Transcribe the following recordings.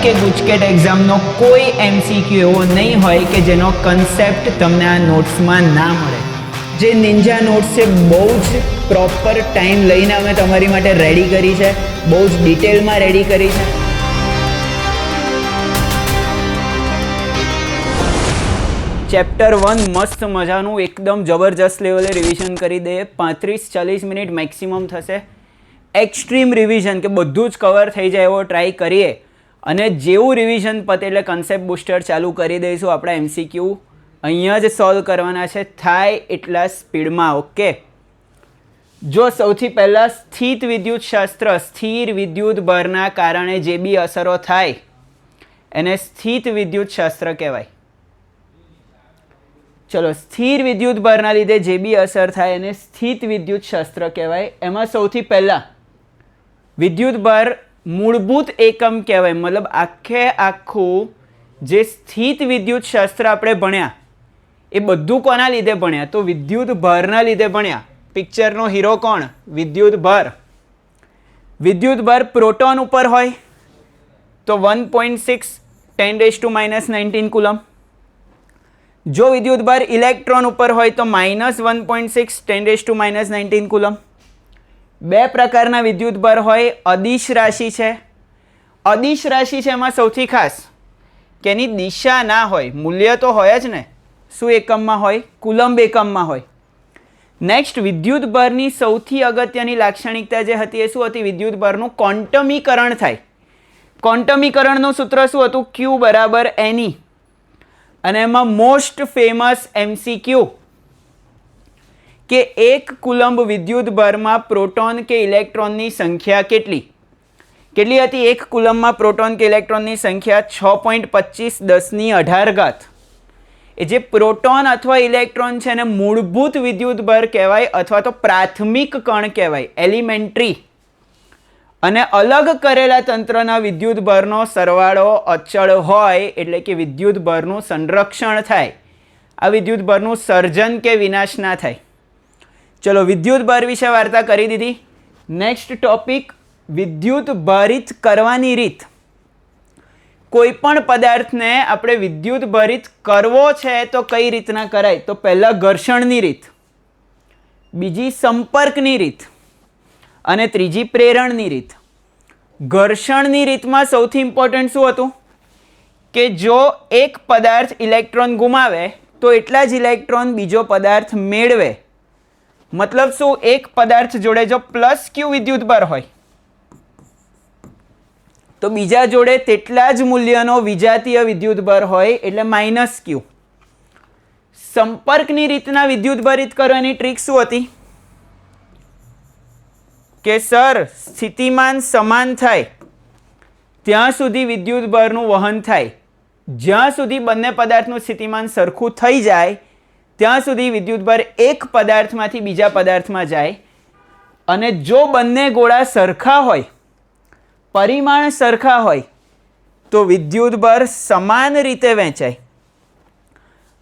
કે ગુજકેટ એક્ઝામનો કોઈ MCQ એવો નહીં હોય કે જેનો કન્સેપ્ટ તમને આ નોટ્સમાં ના મળે. જે નિંજા નોટ્સ છે બહુ જ પ્રોપર ટાઈમ લઈને અમે તમારી માટે રેડી કરી છે, બહુ જ ડિટેલમાં રેડી કરી છે. ચેપ્ટર 1 મસ્ત મજાનું એકદમ જબરજસ્ત લેવલે રિવિઝન કરી દઈએ. 35-40 મિનિટ મેક્સિમમ થશે. એક્સ્ટ્રીમ રિવિઝન કે બધું જ કવર થઈ જાય એવો ટ્રાય કરીએ. અને જેવું રિવિઝન પતે એટલે કન્સેપ્ટ બુસ્ટર ચાલુ કરી દઈશું. આપણા MCQ અહીંયા જ સોલ્વ કરવાના છે, થાય એટલા સ્પીડમાં. ઓકે, જો સૌથી પહેલાં સ્થિત વિદ્યુતશાસ્ત્ર, સ્થિર વિદ્યુત ભારના કારણે જે બી અસરો થાય એને સ્થિત વિદ્યુતશાસ્ત્ર કહેવાય. ચલો, સ્થિર વિદ્યુત ભારના લીધે જે બી અસર થાય એને સ્થિત વિદ્યુતશાસ્ત્ર કહેવાય. એમાં સૌથી પહેલાં વિદ્યુત ભાર મૂળભૂત એકમ કહેવાય. મતલબ આખું જે સ્થિત વિદ્યુતશાસ્ત્ર આપણે ભણ્યા એ બધું કોના લીધે ભણ્યા? તો વિદ્યુત ભારના લીધે ભણ્યા. પિક્ચરનો હીરો કોણ? વિદ્યુત ભાર. વિદ્યુત ભાર પ્રોટોન ઉપર હોય તો 1.6 10⁻⁻19 કુલમ. જો વિદ્યુત ભાર ઇલેક્ટ્રોન ઉપર હોય તો -1.6 10⁻⁻19 કુલમ. બે પ્રકારના વિદ્યુત ભાર હોય. અદિશ રાશિ છે. અદિશ રાશિ છે એમાં સૌથી ખાસ કે એની દિશા ના હોય, મૂલ્ય તો હોય જ ને. શું એકમમાં હોય? કુલંબ એકમમાં હોય. નેક્સ્ટ, વિદ્યુત ભારની સૌથી અગત્યની લાક્ષણિકતા જે હતી એ શું હતી? વિદ્યુત ભારનું ક્વોન્ટમીકરણ થાય. ક્વોન્ટમીકરણનું સૂત્ર શું હતું? Q બરાબર Ne. અને એમાં મોસ્ટ ફેમસ MCQ કે એક કુલંબ વિદ્યુત ભારમાં પ્રોટોન કે ઇલેક્ટ્રોનની સંખ્યા કેટલી હતી? એક કુલંબમાં પ્રોટોન કે ઇલેક્ટ્રોનની સંખ્યા 6.25 × 1018. એ જે પ્રોટોન અથવા ઇલેક્ટ્રોન છે એને મૂળભૂત વિદ્યુત ભાર કહેવાય અથવા તો પ્રાથમિક કણ કહેવાય, એલિમેન્ટરી. અને અલગ કરેલા તંત્રના વિદ્યુત ભારનો સરવાળો અચળ હોય એટલે કે વિદ્યુત ભારનું સંરક્ષણ થાય. આ વિદ્યુત ભારનું સર્જન કે વિનાશ ના થાય. ચલો, વિદ્યુત ભાર વિશે વાર્તા કરી દીધી. નેક્સ્ટ ટોપિક, વિદ્યુત ભારિત કરવાની રીત. કોઈ પણ પદાર્થને આપણે વિદ્યુત ભારિત કરવો છે તો કઈ રીતના કરાય? તો પહેલાં ઘર્ષણની રીત, બીજી સંપર્કની રીત અને ત્રીજી પ્રેરણની રીત. ઘર્ષણની રીતમાં સૌથી ઇમ્પોર્ટન્ટ શું હતું? કે જો એક પદાર્થ ઇલેક્ટ્રોન ગુમાવે તો એટલા જ ઇલેક્ટ્રોન બીજો પદાર્થ મેળવે. મતલબ શું? એક પદાર્થ જોડે જો +Q વિદ્યુત ભાર હોય તો બીજા જોડે તેટલા જ મૂલ્યનો વિજાતીય વિદ્યુત ભાર હોય એટલે -Q. સંપર્કની રીતના વિદ્યુત ભારિત કરવાની ટ્રીક શું હતી? કે સર, સ્થિતિમાન સમાન થાય ત્યાં સુધી વિદ્યુત ભારનું વહન થાય. જ્યાં સુધી બંને પદાર્થનું સ્થિતિમાન સરખું થઈ જાય ત્યાં સુધી વિદ્યુત ભાર એક પદાર્થમાંથી બીજા પદાર્થમાં જાય. અને જો બંને ગોળા સરખા હોય, પરિમાણ સરખા હોય તો વિદ્યુત ભાર સમાન રીતે વહેંચાય.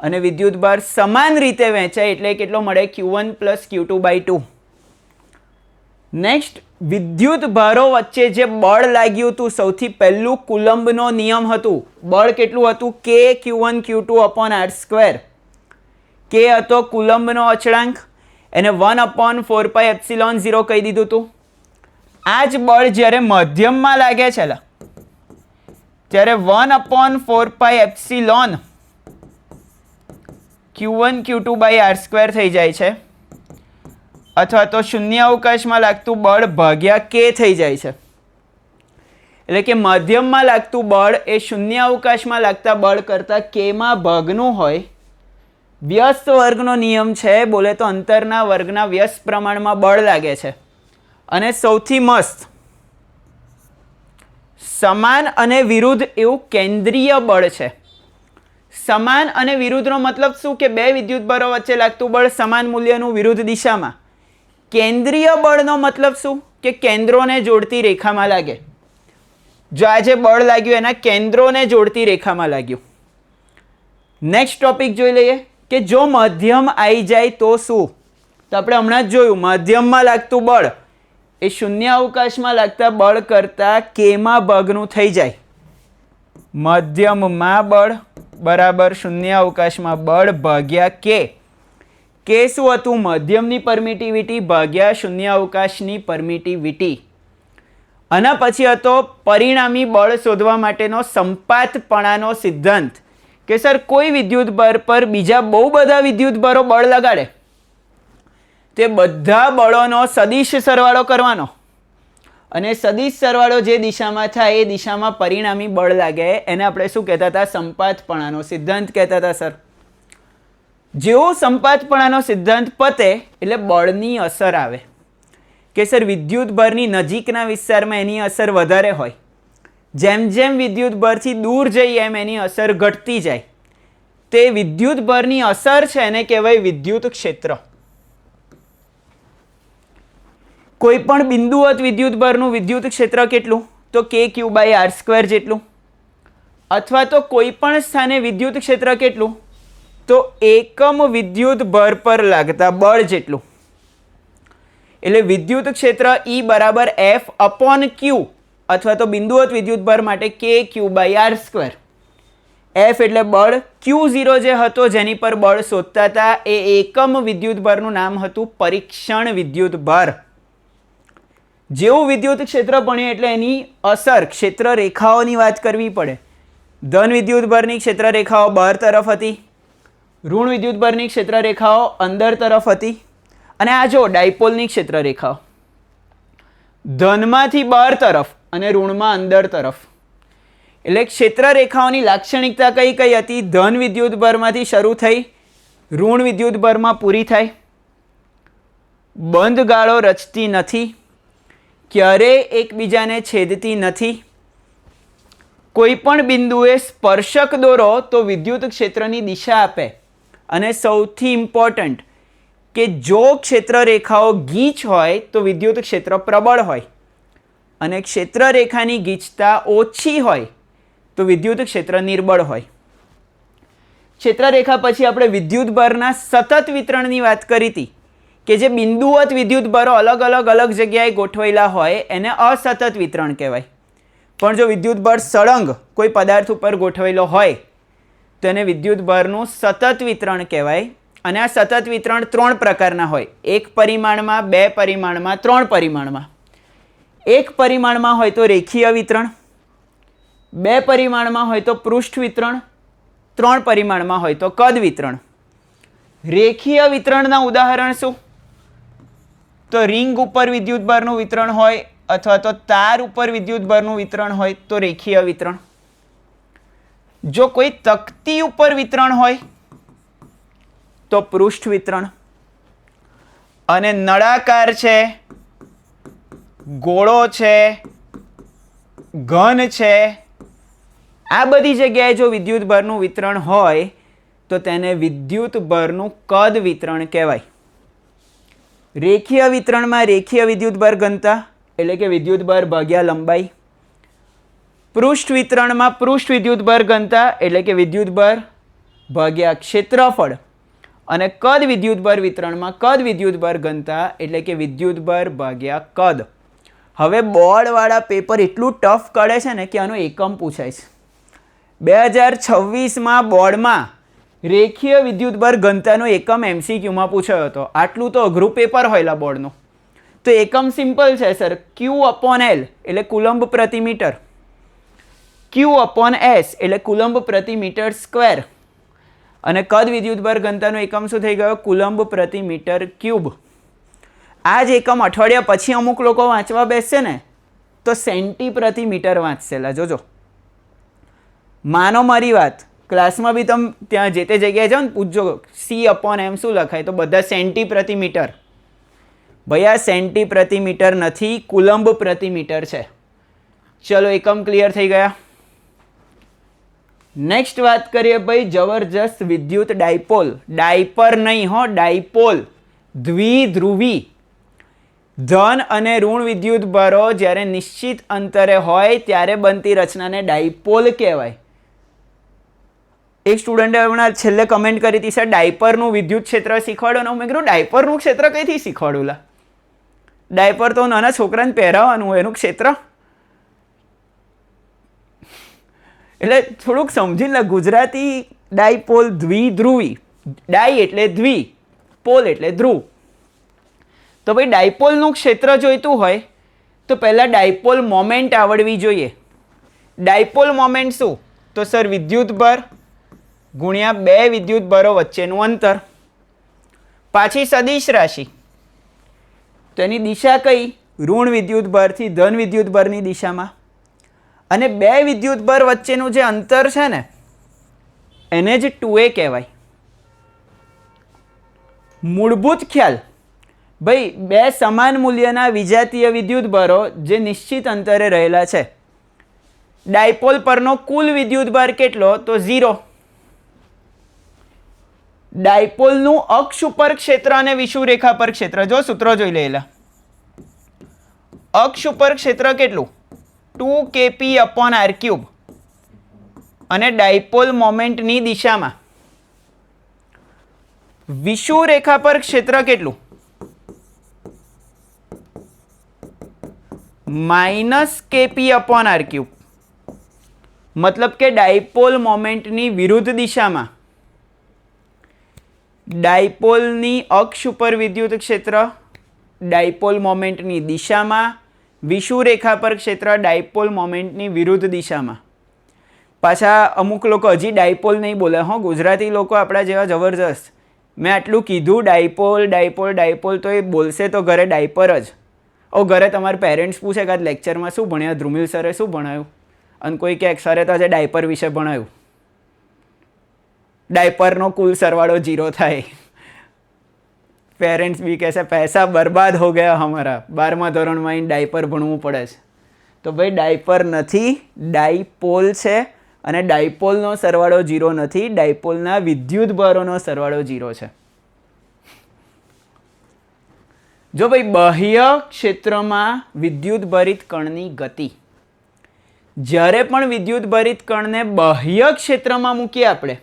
અને વિદ્યુત ભાર સમાન રીતે વહેંચાય એટલે કેટલો મળે? Q1 + Q2/2. નેક્સ્ટ, વિદ્યુત ભારો વચ્ચે જે બળ લાગ્યું હતું, સૌથી પહેલું કુલંબનો નિયમ હતું. બળ કેટલું હતું? K Q1 Q2/r². K હતો કુલંબનો અચળાંક, એને 1/4πε0 કહી દીધું હતું. આ જ બળ જ્યારે મધ્યમમાં લાગે છે ત્યારે 1/4πε Q1 Q2/r² થઈ જાય છે. અથવા તો શૂન્ય અવકાશમાં લાગતું બળ ભાગ્યા K થઈ જાય છે. એટલે કે મધ્યમમાં લાગતું બળ એ શૂન્ય અવકાશમાં લાગતા બળ કરતાં Kમાં ભાગનું હોય. વ્યસ્ત વર્ગનો નિયમ છે, બોલે તો અંતરના વર્ગના વ્યસ્ત પ્રમાણમાં બળ લાગે છે. અને સૌથી મસ્ત, સમાન અને વિરુદ્ધ એવું કેન્દ્રીય બળ છે. સમાન અને વિરુદ્ધનો મતલબ શું? કે બે વિદ્યુત ભારો વચ્ચે લાગતું બળ સમાન મૂલ્યનું વિરુદ્ધ દિશામાં. કેન્દ્રીય બળનો મતલબ શું? કે કેન્દ્રોને જોડતી રેખામાં લાગે. જો આ જે બળ લાગ્યું એના કેન્દ્રોને જોડતી રેખામાં લાગ્યું. નેક્સ્ટ ટોપિક જોઈ લઈએ કે જો મધ્યમ આવી જાય તો શું? તો આપણે હમણાં જ જોયું, મધ્યમમાં લાગતું બળ એ શૂન્ય અવકાશમાં લાગતા બળ કરતાં Kમાં ભાગનું થઈ જાય. મધ્યમમાં બળ બરાબર શૂન્ય અવકાશમાં બળ ભાગ્યા કે. કે શું હતું? મધ્યમની પરમિટિવિટી ભાગ્યા શૂન્ય અવકાશની પરમિટિવિટી. આના પછી હતો પરિણામી બળ શોધવા માટેનો સંપાતપણાનો સિદ્ધાંત કે સર કોઈ વિદ્યુત ભાર પર બીજા બહુ બધા વિદ્યુત ભારો બળ લગાડે તે બધા બળોનો સદિશ સરવાળો કરવાનો અને સદિશ સરવાળો જે દિશામાં થાય એ દિશામાં પરિણામી બળ લાગે એને આપણે શું કહેતા હતા? સંપાતપણાનો સિદ્ધાંત કહેતા હતા સર. જેવો સંપાતપણાનો સિદ્ધાંત પતે એટલે બળની અસર આવે કે સર વિદ્યુત ભારની નજીકના વિસ્તારમાં એની અસર વધારે હોય, જેમ જેમ વિદ્યુત ભારથી દૂર જઈએ એમ એની અસર ઘટતી જાય. તે વિદ્યુત ભારની અસર છે એને કહેવાય વિદ્યુત ક્ષેત્ર. કોઈ પણ બિંદુવત વિદ્યુત ભારનું વિદ્યુત ક્ષેત્ર કેટલું? તો Q/r² જેટલું. અથવા તો કોઈ પણ સ્થાને વિદ્યુત ક્ષેત્ર કેટલું? તો એકમ વિદ્યુત ભાર પર લાગતા બળ જેટલું. એટલે વિદ્યુત ક્ષેત્ર E બરાબર F/Q અથવા તો બિંદુવત વિદ્યુત ભાર માટે Q/r². F એટલે બળ, Q0 જે હતો જેની પર બળ શોધતા હતા એ એકમ વિદ્યુત ભારનું નામ હતું પરીક્ષણ વિદ્યુત ભાર. જેવું વિદ્યુત ક્ષેત્ર ભણીએ એટલે એની અસર ક્ષેત્ર રેખાઓની વાત કરવી પડે. ધન વિદ્યુત ભારની ક્ષેત્ર રેખાઓ બહાર તરફ હતી, ઋણ વિદ્યુત ભારની ક્ષેત્ર રેખાઓ અંદર તરફ હતી. અને આ જો ડાયપોલની ક્ષેત્ર રેખાઓ ધનમાંથી બહાર તરફ અને ઋણમાં અંદર તરફ. એટલે ક્ષેત્ર રેખાઓની લાક્ષણિકતા કઈ કઈ હતી? ધન વિદ્યુત ભારમાંથી શરૂ થઈ ઋણ વિદ્યુત ભારમાં પૂરી થાય, બંધ ગાળો રચતી નથી, ક્યારેય એકબીજાને છેદતી નથી, કોઈ પણ બિંદુએ સ્પર્શક દોરો તો વિદ્યુત ક્ષેત્રની દિશા આપે, અને સૌથી ઇમ્પોર્ટન્ટ કે જો ક્ષેત્ર રેખાઓ ગીચ હોય તો વિદ્યુત ક્ષેત્ર પ્રબળ હોય અને ક્ષેત્ર રેખાની ગીચતા ઓછી હોય તો વિદ્યુત ક્ષેત્ર નિર્બળ હોય. ક્ષેત્ર રેખા પછી આપણે વિદ્યુત ભારના સતત વિતરણની વાત કરી હતી કે જે બિંદુવત વિદ્યુત ભારો અલગ જગ્યાએ ગોઠવાયેલા હોય એને અસતત વિતરણ કહેવાય. પણ જો વિદ્યુત ભાર સળંગ કોઈ પદાર્થ ઉપર ગોઠવાયેલો હોય તો એને વિદ્યુત ભારનું સતત વિતરણ કહેવાય. અને આ સતત વિતરણ 3 પ્રકારના હોય: 1 પરિમાણમાં, 2 પરિમાણમાં, 3 પરિમાણમાં. 1 પરિમાણમાં હોય તો રેખીય વિતરણ, 2 પરિમાણમાં હોય તો પૃષ્ઠ વિતરણ, 3 પરિમાણમાં હોય તો કદ વિતરણ. રેખીય વિતરણના ઉદાહરણ શું? તો રિંગ ઉપર વિદ્યુત ભારનું વિતરણ હોય અથવા તો તાર ઉપર વિદ્યુત ભારનું વિતરણ હોય તો રેખીય વિતરણ. જો કોઈ તકતી ઉપર વિતરણ હોય તો પૃષ્ઠ વિતરણ. અને નળાકાર છે, ગોળો છે, ઘન છે, આ બધી જગ્યાએ જો વિદ્યુત ભારનું વિતરણ હોય તો તેને વિદ્યુત ભારનું કદ વિતરણ કહેવાય. રેખીય વિતરણમાં રેખીય વિદ્યુત ભાર ઘનતા એટલે કે વિદ્યુત ભાર ભાગ્યા લંબાઈ. પૃષ્ઠ વિતરણમાં પૃષ્ઠ વિદ્યુત ભાર ઘનતા એટલે કે વિદ્યુત ભાર ભાગ્યા ક્ષેત્રફળ. અને કદ વિદ્યુત ભાર વિતરણમાં કદ વિદ્યુત ભાર ઘનતા એટલે કે વિદ્યુત ભાર ભાગ્યા કદ. હવે બોર્ડવાળા પેપર એટલું ટફ કાઢે છે ને કે આનો એકમ પૂછાય છે. 2026માં બોર્ડમાં રેખીય વિદ્યુત ભાર ઘનતાનો એકમ MCQમાં પૂછાયો હતો. આટલું તો અઘરું પેપર હોયલા બોર્ડનું. તો એકમ સિમ્પલ છે સર, Q/L એટલે કુલંબ પ્રતિ મીટર, Q/S એટલે કુલંબ પ્રતિ મીટર સ્ક્વેર. અને કદ વિદ્યુત ભાર ઘનતાનો એકમ શું થઈ ગયો? કુલંબ પ્રતિ મીટર ક્યુબ. આ જ એકમ અઠવાડિયા પછી અમુક લોકો વાંચવા બેસશે ને તો સેન્ટી પ્રતિ મીટર વાંચશેલા. જોજો, માનો મારી વાત, ક્લાસમાં બી તમે ત્યાં જે તે જગ્યાએ જાઓ ને પૂછજો C/M શું લખાય તો બધા સેન્ટી પ્રતિ મીટર. ભાઈ આ સેન્ટી પ્રતિ મીટર નથી, કુલંબ પ્રતિ મીટર છે. ચલો એકમ ક્લિયર થઈ ગયા. નેક્સ્ટ વાત કરીએ ભાઈ જબરજસ્ત વિદ્યુત ડાયપોલ. ડાયપર નહીં હો, ડાયપોલ, દ્વિધ્રુવી. ધન અને ઋણ વિદ્યુત ભારો જ્યારે નિશ્ચિત અંતરે હોય ત્યારે બનતી રચનાને ડાયપોલ કહેવાય. એક સ્ટુડન્ટે હમણાં છેલ્લે કમેન્ટ કરી હતી સર ડાયપરનું વિદ્યુત ક્ષેત્ર શીખવાડો ને. મેં કીધું ડાયપરનું ક્ષેત્ર કઈથી શીખવાડું લા? ડાયપર તો નાના છોકરાને પહેરાવવાનું હોય એનું ક્ષેત્ર. એટલે થોડુંક સમજીને ગુજરાતી ડાયપોલ દ્વિધ્રુવી, ડાય એટલે દ્વિ, પોલ એટલે ધ્રુવ. તો ભાઈ ડાયપોલનું ક્ષેત્ર જોઈતું હોય તો પહેલાં ડાયપોલ મોમેન્ટ આવડવી જોઈએ. ડાયપોલ મોમેન્ટ શું? તો સર વિદ્યુતભાર ગુણ્યા બે વિદ્યુતભારો વચ્ચેનું અંતર. પાછી સદિશ રાશિ, તો એની દિશા કઈ? ઋણ વિદ્યુતભારથી ધન વિદ્યુતભારની દિશામાં. અને બે વિદ્યુતભાર વચ્ચેનું જે અંતર છે ને એને જ 2a કહેવાય. મૂળભૂત ખ્યાલ, ભાઈ બે સમાન મૂલ્યના વિજાતીય વિદ્યુતભારો જે નિશ્ચિત અંતરે રહેલા છે. ડાયપોલ પરનો કુલ વિદ્યુતભાર કેટલો? તો 0. ડાયપોલનું અક્ષ ઉપર ક્ષેત્ર અને વિષુવરેખા પર ક્ષેત્ર, જો સૂત્રો જોઈ લેલા. અક્ષ ઉપર ક્ષેત્ર કેટલું? 2kp/r3. અને ડાયપોલ મોમેન્ટની દિશામાં વિષુવરેખા પર ક્ષેત્ર કેટલું? -kp/r3. મતલબ કે ડાયપોલ મોમેન્ટની વિરુદ્ધ દિશામાં ડાયપોલની અક્ષ ઉપર વિદ્યુત ક્ષેત્ર, ડાયપોલ મોમેન્ટની દિશામાં વિષુવરેખા પર ક્ષેત્ર, ડાયપોલ મોમેન્ટની વિરુદ્ધ દિશામાં. પાછા અમુક લોકો હજી ડાયપોલ નહીં બોલે. હો, ગુજરાતી લોકો આપણા જેવા જબરજસ્ત. મેં આટલું કીધું ડાયપોલ ડાયપોલ ડાયપોલ તો એ બોલશે તો ઘરે ડાયપર જ. ઘરે તમારા પેરેન્ટ્સ પૂછે કે આ લેક્ચરમાં શું ભણ્યા, ધ્રુમિલ સરે શું ભણાયું, અને કોઈ કે સરે તો આજે ડાયપર વિશે ભણાયું. ડાયપરનો કુલ સરવાળો 0 થાય. પેરેન્ટ્સ બી કહેશે પૈસા બરબાદ હો ગયા હમારા, 12મા ધોરણમાં આવીને ડાયપર ભણવું પડે છે. તો ભાઈ ડાયપર નથી, ડાયપોલ છે. અને ડાયપોલનો સરવાળો 0 નથી, ડાયપોલના વિદ્યુતભારોનો સરવાળો 0 છે. જો ભાઈ બાહ્ય ક્ષેત્રમાં વિદ્યુતભારિત કણની ગતિ, જ્યારે પણ વિદ્યુતભારિત કણને બાહ્ય ક્ષેત્રમાં મૂકીએ આપણે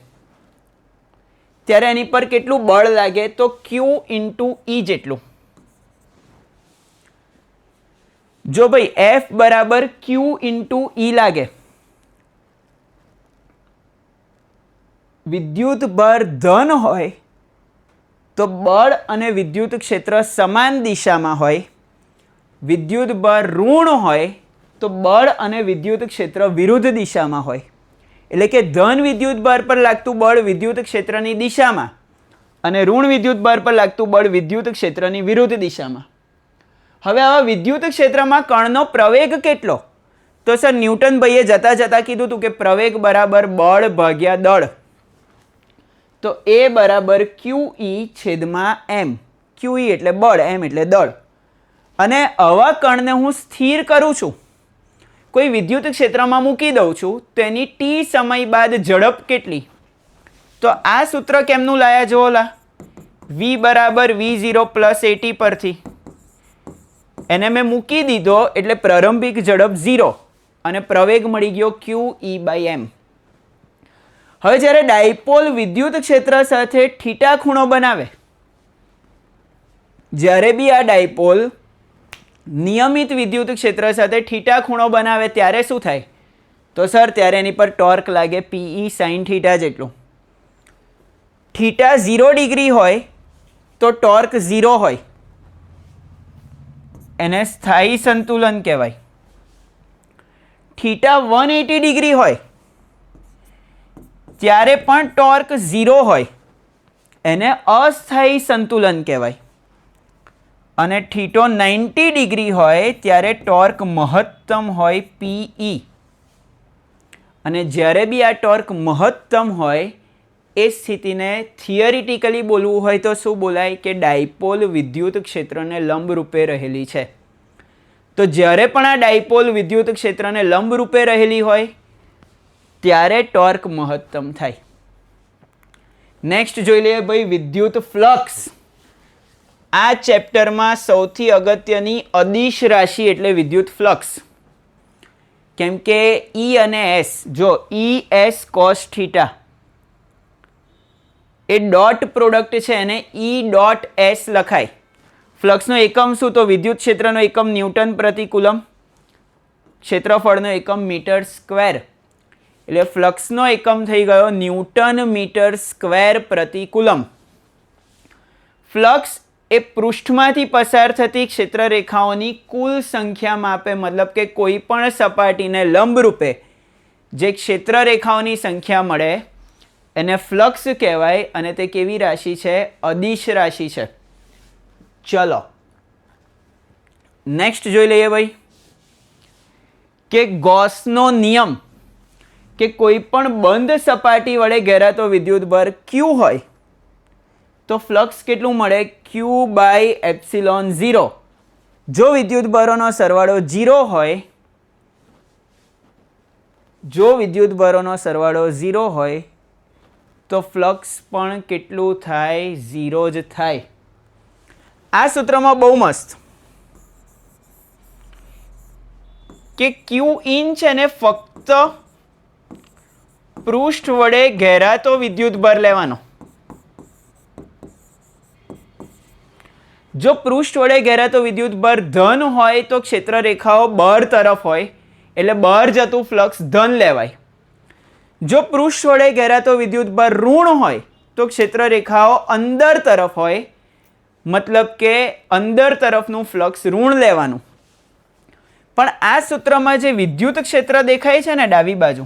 ત્યારે એની પર કેટલું બળ લાગે? તો Q × E જેટલું. જો ભાઈ F બરાબર Q × E લાગે, વિદ્યુતભાર ધન હોય તો બળ અને વિદ્યુત ક્ષેત્ર સમાન દિશામાં હોય. વિદ્યુતભાર ઋણ હોય તો બળ અને વિદ્યુત ક્ષેત્ર વિરુદ્ધ દિશામાં હોય. એટલે કે ધન વિદ્યુતભાર પર લાગતું બળ વિદ્યુત ક્ષેત્રની દિશામાં અને ઋણ વિદ્યુતભાર પર લાગતું બળ વિદ્યુત ક્ષેત્રની વિરુદ્ધ દિશામાં. હવે આવા વિદ્યુત ક્ષેત્રમાં કણનો પ્રવેગ કેટલો? તો સર ન્યૂટન ભાઈએ જતા જતા કીધું હતું કે પ્રવેગ બરાબર બળ ભાગ્યા દળ. તો A બરાબર QE/m. QE એટલે બળ, m એટલે દળ. અને આવા કણને હું સ્થિર કરું છું, કોઈ વિદ્યુત ક્ષેત્રમાં મૂકી દઉં છું, તો એની t સમય બાદ ઝડપ કેટલી? તો આ સૂત્ર કેમનું લાયા જુઓ લા. V બરાબર V0 + AT પરથી એને મેં મૂકી દીધો એટલે પ્રારંભિક ઝડપ 0 અને પ્રવેગ મળી ગયો QE/m. હવે જ્યારે ડાયપોલ વિદ્યુત ક્ષેત્ર સાથે થીટા ખૂણો બનાવે, જ્યારે બી આ ડાયપોલ નિયમિત વિદ્યુત ક્ષેત્ર સાથે થીટા ખૂણો બનાવે ત્યારે શું થાય? તો સર ત્યારે એની પર ટોર્ક લાગે PE sin θ જેટલું. થીટા 0 ડિગ્રી હોય તો ટોર્ક 0 હોય, એને સ્થાયી સંતુલન કહેવાય. થીટા 180 ડિગ્રી હોય ત્યારે પણ ટોર્ક 0 હોય, એને અસ્થાયી સંતુલન કહેવાય. અને થીટો 90 ડિગ્રી હોય ત્યારે ટોર્ક મહત્તમ હોય PE. અને જ્યારે બી આ ટોર્ક મહત્તમ હોય એ સ્થિતિને થિયરિટિકલી બોલવું હોય તો શું બોલાય? કે ડાયપોલ વિદ્યુત ક્ષેત્રને લંબ રૂપે રહેલી છે. તો જ્યારે પણ આ ડાયપોલ વિદ્યુત ક્ષેત્રને લંબ રૂપે રહેલી હોય ત્યારે ટોર્ક મહત્તમ થાય. નેક્સ્ટ જોઈ લઈએ ભાઈ વિદ્યુત ફ્લક્સ. આ ચેપ્ટરમાં સૌથી અગત્યની અદિશ રાશિ એટલે વિદ્યુત ફ્લક્સ. કેમ કે E અને S, જો ES cos θ એ ડોટ પ્રોડક્ટ છે, એને E.S લખાય. ફ્લક્સનો એકમ શું? તો વિદ્યુત ક્ષેત્રનો એકમ ન્યૂટન પ્રતિ કુલમ, ક્ષેત્રફળનો એકમ મીટર સ્ક્વેર. એટલે ફ્લક્સનો એકમ થઈ ગયો ન્યૂટન મીટર સ્ક્વેર પ્રતિ કુલમ. ફ્લક્સ એ પૃષ્ઠમાંથી પસાર થતી ક્ષેત્રરેખાઓની કુલ સંખ્યા માપે, મતલબ કે કોઈ પણ સપાટીને લંબરૂપે જે ક્ષેત્રરેખાઓની સંખ્યા મળે એને ફ્લક્સ કહેવાય. અને તે કેવી રાશિ છે? અદિશ રાશિ છે. ચલો નેક્સ્ટ જોઈ લઈએ ભાઈ કે ગોસનો નિયમ કે કોઈ પણ બંધ સપાટી વડે ઘેરાતો વિદ્યુતભાર Q હોય તો ફ્લક્સ કેટલું મળે? Q/ε0. જો વિદ્યુતભારોનો સરવાળો 0 હોય, તો ફ્લક્સ પણ કેટલું થાય? 0 જ થાય. આ સૂત્રમાં બહુ મસ્ત કે Q ઇન છે ને ફક્ત પૃષ્ઠ વડે ઘેરાતો વિદ્યુતભાર લેવાનો. જો પૃષ્ઠ વડે ઘેરાતો વિદ્યુતભાર ધન હોય તો ક્ષેત્રરેખાઓ બહાર તરફ હોય એટલે બહાર જતું ફ્લક્સ ધન લેવાય. જો પૃષ્ઠ વડે ઘેરાતો વિદ્યુતભાર ઋણ હોય તો ક્ષેત્રરેખાઓ અંદર તરફ હોય, મતલબ કે અંદર તરફનું ફ્લક્સ ઋણ લેવાનું. પણ આ સૂત્રમાં જે વિદ્યુત ક્ષેત્ર દેખાય છે ને ડાબી બાજુ,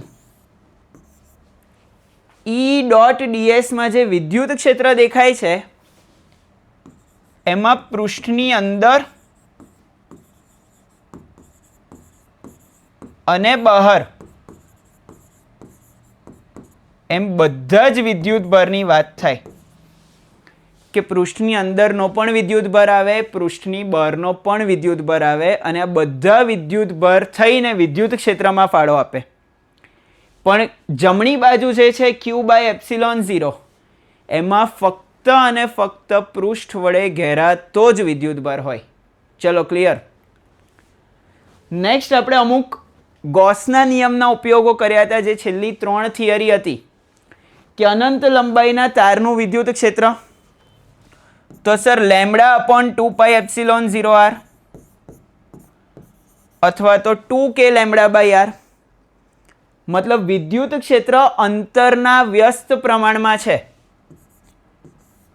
E.ds માં જે વિદ્યુત ક્ષેત્ર દેખાય છે એમાં પૃષ્ઠની અંદર અને બહાર એમ બધા જ વિદ્યુતભારની વાત થાય કે પૃષ્ઠની અંદરનો પણ વિદ્યુતભાર આવે, પૃષ્ઠની બહારનો પણ વિદ્યુતભાર આવે અને આ બધા વિદ્યુતભાર થઈને વિદ્યુત ક્ષેત્રમાં ફાળો આપે. પણ જમણી બાજુ જે છે Q/ε0 એમાં ફક્ત અને ફક્ત પૃષ્ઠ વડે ઘેરાતો જ વિદ્યુતભાર હોય. ચલો ક્લિયર. નેક્સ્ટ આપણે અમુક ગોસના નિયમના ઉપયોગો કર્યા હતા, જે છેલ્લી 3 થિયરી હતી કે અનંત લંબાઈના તારનું વિદ્યુત ક્ષેત્ર. તો સર λ/2πε0r અથવા તો 2k λ/r, મતલબ વિદ્યુત ક્ષેત્ર અંતરના વ્યસ્ત પ્રમાણમાં છે.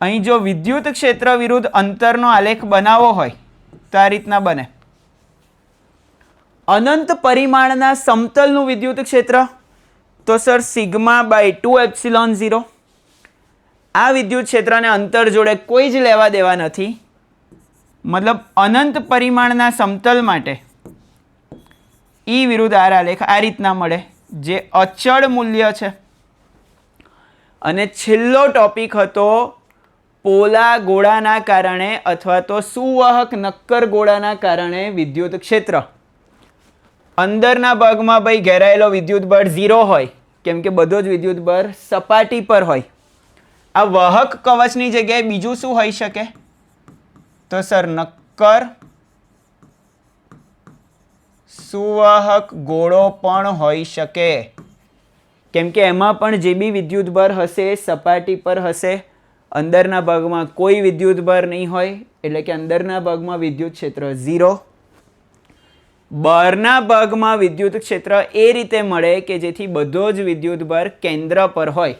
અહીં જો વિદ્યુત ક્ષેત્ર વિરુદ્ધ અંતરનો આલેખ બનાવવો હોય તો આ રીતના બને. અનંત પરિમાણના સમતલનું વિદ્યુત ક્ષેત્ર તો સર σ/2ε0. આ વિદ્યુત ક્ષેત્રને અંતર જોડે કોઈ જ લેવા દેવા નથી, મતલબ અનંત પરિમાણના સમતલ માટે E વિરુદ્ધ R આલેખ આ રીતના મળે, જે અચળ મૂલ્ય છે. અને છેલ્લો ટોપિક હતો પોલા ગોળાના કારણે અથવા તો સુવાહક નક્કર ગોળાના કારણે વિદ્યુત ક્ષેત્ર. અંદરના ભાગમાં ભાઈ ઘેરાયેલો વિદ્યુતભાર 0 હોય, કેમ કે બધો જ વિદ્યુતભાર સપાટી પર હોય. આ વાહક કવચની જગ્યાએ બીજું શું હોઈ શકે? તો સર નક્કર સુવાહક ગોળો પણ હોઈ શકે, કેમ કે એમાં પણ જે બી વિદ્યુતભાર હશે સપાટી પર હશે. અંદરના ભાગમાં કોઈ વિદ્યુતભાર નહીં હોય એટલે કે અંદરના ભાગમાં વિદ્યુત ક્ષેત્ર 0. બહારના ભાગમાં વિદ્યુત ક્ષેત્ર એ રીતે મળે કે જેથી બધો જ વિદ્યુતભાર કેન્દ્ર પર હોય,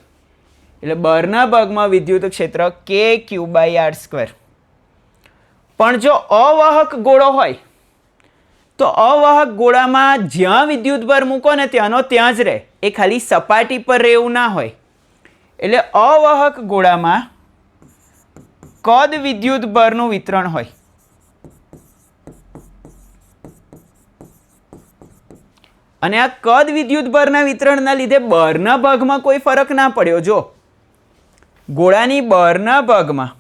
એટલે બહારના ભાગમાં વિદ્યુત ક્ષેત્ર kq/r². પણ જો અવાહક ગોળો હોય તો અવાહક ગોળામાં જ્યાં વિદ્યુતભાર મૂકો ને ત્યાંનો ત્યાં જ રહે, એ ખાલી સપાટી પર રહેવું ના હોય. એટલે અવાહક ગોળામાં કદ વિદ્યુતભારનું વિતરણ હોય. અને આ કદ વિદ્યુતભારના વિતરણના લીધે બહારના ભાગમાં કોઈ ફરક ના પડ્યો. જો ગોળાની બહારના ભાગમાં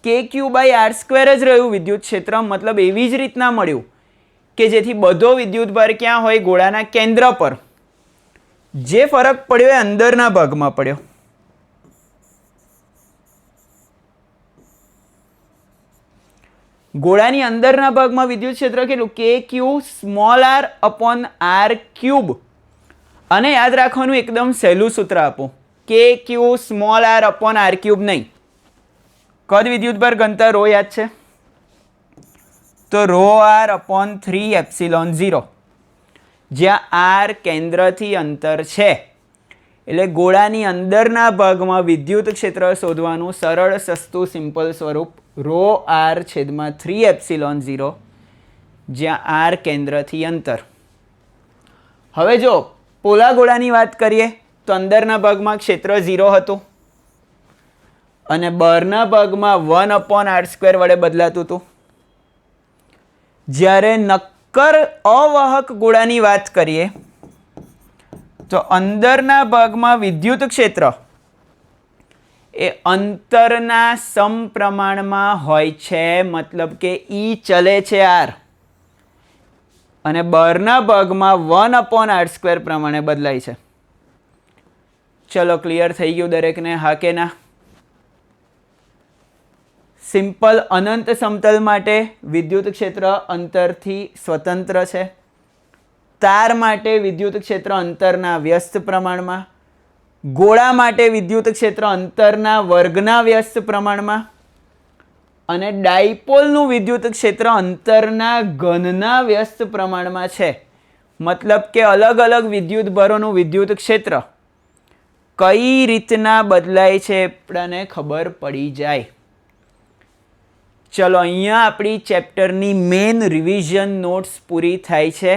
kq/r² જ રહ્યું વિદ્યુત ક્ષેત્ર, મતલબ એવી જ રીતના મળ્યું કે જેથી બધો વિદ્યુતભાર ક્યાં હોય? ગોળાના કેન્દ્ર પર. જે ફરક પડ્યો એ અંદરના ભાગમાં પડ્યો. ગોળાની અંદરના ભાગમાં વિદ્યુત ક્ષેત્ર કેટલું? kq/r3. અને યાદ રાખવાનું એકદમ સહેલું સૂત્ર આપું, kq/r3 નહીં. કદ વિદ્યુતભાર ઘનતા ρ યાદ છે? તો ρr/3ε0. જ્યાં આર કેન્દ્રથી અંતર છે. એટલે ગોળાની અંદરના ભાગમાં વિદ્યુત ક્ષેત્ર શોધવાનું સરળ સસ્તું સિમ્પલ સ્વરૂપ રો આર છેદમાં 3 એપ્સિલોન 0, જ્યાં આર કેન્દ્રથી અંતર. હવે જો પોલા ગોળાની વાત કરીએ તો અંદરના ભાગમાં ક્ષેત્ર 0 હતું અને બહારના ભાગમાં 1/r² વડે બદલાતું હતું. જ્યારે નક્કર અવાહક ગોળાની વાત કરીએ તો અંદરના ભાગમાં વિદ્યુત ક્ષેત્ર એ અંતરના સમપ્રમાણમાં હોય છે, મતલબ કે ઈ ચલે છે આર, અને બહારના ભાગમાં 1/r² પ્રમાણે બદલાય છે. ચલો ક્લિયર થઈ ગયું દરેકને, હા કે ના? સિમ્પલ અનંત સમતલ માટે વિદ્યુત ક્ષેત્ર અંતરથી સ્વતંત્ર છે. તાર માટે વિદ્યુત ક્ષેત્ર અંતરના વ્યસ્ત પ્રમાણમાં, ગોળા માટે વિદ્યુત ક્ષેત્ર અંતરના વર્ગના વ્યસ્ત પ્રમાણમાં, અને ડાયપોલનું વિદ્યુત ક્ષેત્ર અંતરના ઘનના વ્યસ્ત પ્રમાણમાં છે. મતલબ કે અલગ અલગ વિદ્યુત ભારોનું વિદ્યુત ક્ષેત્ર કઈ રીતના બદલાય છે આપણને ખબર પડી જાય. ચલો અહીંયા આપણી ચેપ્ટરની મેઇન રિવિઝન નોટ્સ પૂરી થાય છે.